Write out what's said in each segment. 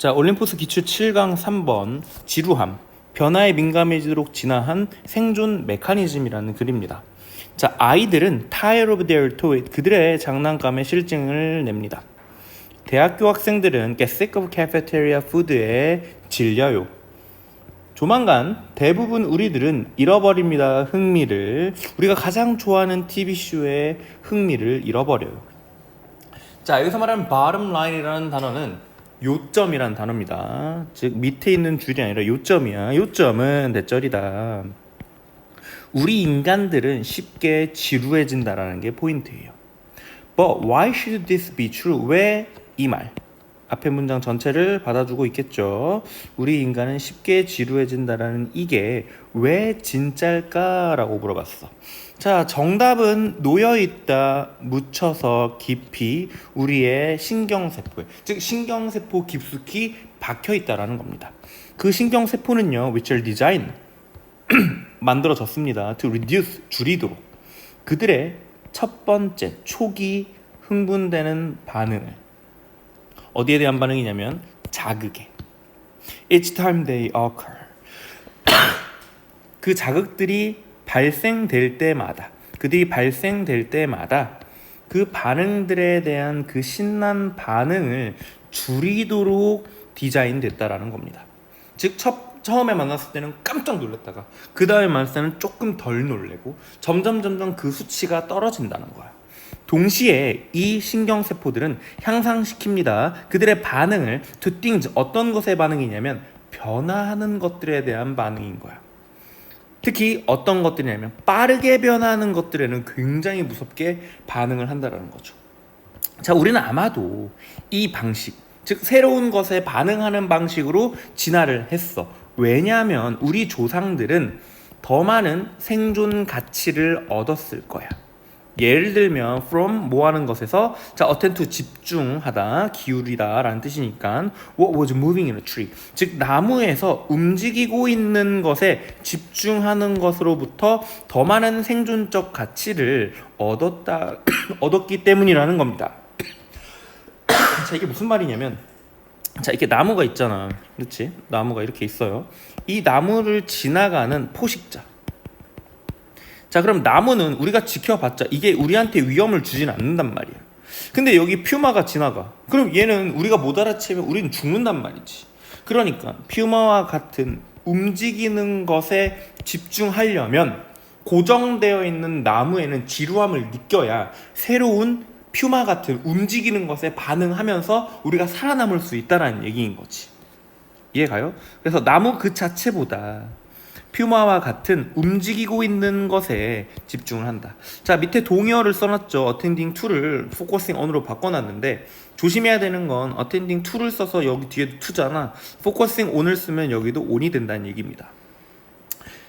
자, 올림포스 기출 7강 3번 지루함, 변화에 민감해지도록 진화한 생존 메커니즘이라는 글입니다. 자, 아이들은 tired of their toy, 그들의 장난감에 실증을 냅니다. 대학교 학생들은 get sick of cafeteria food에 질려요. 조만간 대부분 우리들은 잃어버립니다. 흥미를, 우리가 가장 좋아하는 TV쇼의 흥미를 잃어버려요. 자, 여기서 말하는 bottom line이라는 단어는 요점이란 단어입니다. 즉 밑에 있는 줄이 아니라 요점이야. 요점은 대절이다. 우리 인간들은 쉽게 지루해진다라는 게 포인트예요. But why should this be true? 왜 이 말? 앞에 문장 전체를 받아주고 있겠죠. 우리 인간은 쉽게 지루해진다라는 이게 왜 진짜일까라고 물어봤어. 자, 정답은 놓여있다, 묻혀서 깊이 우리의 신경세포에, 즉 신경세포 깊숙이 박혀있다라는 겁니다. 그 신경세포는요, which are designed, 만들어졌습니다. to reduce, 줄이도록. 그들의 첫 번째 초기 흥분되는 반응을, 어디에 대한 반응이냐면 자극에, each time they occur, 그 자극들이 발생될 때마다, 그들이 발생될 때마다 그 반응들에 대한 그 신난 반응을 줄이도록 디자인됐다라는 겁니다. 즉 처음에 만났을 때는 깜짝 놀랐다가 그 다음에 만났을 때는 조금 덜 놀래고 점점 그 수치가 떨어진다는 거야. 동시에 이 신경세포들은 향상시킵니다. 그들의 반응을 to things, 어떤 것의 반응이냐면 변화하는 것들에 대한 반응인 거야. 특히 어떤 것들이냐면 빠르게 변하는 것들에는 굉장히 무섭게 반응을 한다는 거죠. 자, 우리는 아마도 이 방식, 즉 새로운 것에 반응하는 방식으로 진화를 했어. 왜냐하면 우리 조상들은 더 많은 생존 가치를 얻었을 거야. 예를 들면 from 뭐 하는 것에서, 자, attend to 집중하다, 기울이다 라는 뜻이니까 what was moving in a tree, 즉 나무에서 움직이고 있는 것에 집중하는 것으로부터 더 많은 생존적 가치를 얻었기 때문이라는 겁니다. 자, 이게 무슨 말이냐면, 자, 이렇게 나무가 있잖아, 그렇지? 나무가 이렇게 있어요. 이 나무를 지나가는 포식자. 자, 그럼 나무는 우리가 지켜봤자 이게 우리한테 위험을 주진 않는단 말이야. 근데 여기 퓨마가 지나가. 그럼 얘는 우리가 못 알아채면 우리는 죽는단 말이지. 그러니까 퓨마와 같은 움직이는 것에 집중하려면 고정되어 있는 나무에는 지루함을 느껴야 새로운 퓨마 같은 움직이는 것에 반응하면서 우리가 살아남을 수 있다는 얘기인 거지. 이해가요? 그래서 나무 그 자체보다 퓨마와 같은 움직이고 있는 것에 집중을 한다. 자, 밑에 동의어를 써놨죠. attending to를 focusing on으로 바꿔놨는데 조심해야 되는 건 attending to를 써서 여기 뒤에도 to잖아. focusing on을 쓰면 여기도 on이 된다는 얘기입니다.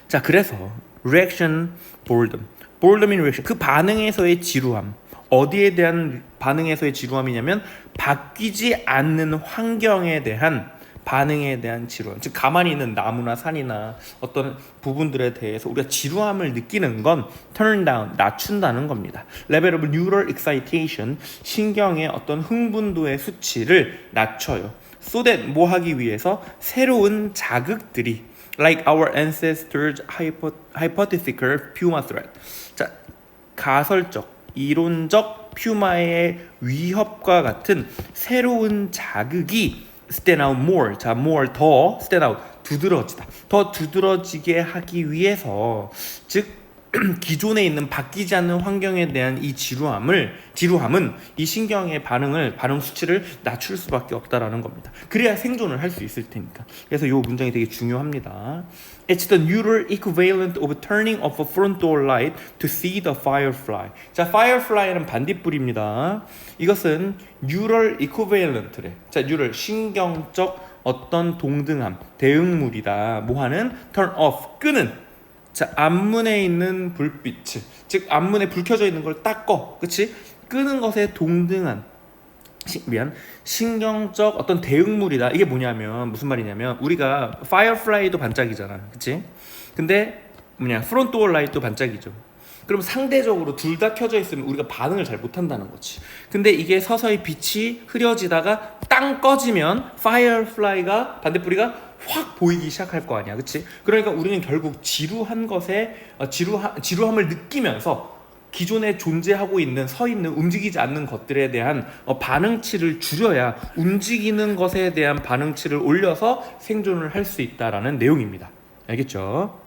자, 그래서 reaction, boredom인 reaction, 그 반응에서의 지루함. 어디에 대한 반응에서의 지루함이냐면 바뀌지 않는 환경에 대한 반응에 대한 지루함. 즉 가만히 있는 나무나 산이나 어떤 부분들에 대해서 우리가 지루함을 느끼는 건 turn down, 낮춘다는 겁니다. level of neural excitation, 신경의 어떤 흥분도의 수치를 낮춰요. so that 뭐 하기 위해서 새로운 자극들이 like our ancestors hypothetical puma threat. 자, 가설적, 이론적 퓨마의 위협과 같은 새로운 자극이 stand out more, 자, more, 더 stand out, 두드러지다, 더 두드러지게 하기 위해서, 즉 기존에 있는 바뀌지 않는 환경에 대한 이 지루함은 이 신경의 반응 수치를 낮출 수밖에 없다라는 겁니다. 그래야 생존을 할 수 있을 테니까. 그래서 이 문장이 되게 중요합니다. It's the neural equivalent of turning off a front door light to see the firefly. 자, firefly는 반딧불입니다. 이것은 neural equivalent래. 자, neural, 신경적 어떤 동등함, 대응물이다. 뭐하는? turn off, 끄는. 자, 앞문에 있는 불빛을, 즉 앞문에 불 켜져 있는 걸 딱 꺼, 그치? 끄는 것에 동등한 신경적 어떤 대응물이다. 이게 뭐냐면 무슨 말이냐면 우리가 firefly도 반짝이잖아, 그치? 근데 프론트 도어 라이트도 반짝이죠. 그럼 상대적으로 둘 다 켜져 있으면 우리가 반응을 잘 못한다는 거지. 근데 이게 서서히 빛이 흐려지다가 땅 꺼지면 파이어플라이가 반딧불이가 확 보이기 시작할 거 아니야, 그치? 그러니까 우리는 결국 지루한 것에 지루함을 느끼면서 기존에 존재하고 있는 서 있는 움직이지 않는 것들에 대한 반응치를 줄여야 움직이는 것에 대한 반응치를 올려서 생존을 할 수 있다라는 내용입니다. 알겠죠?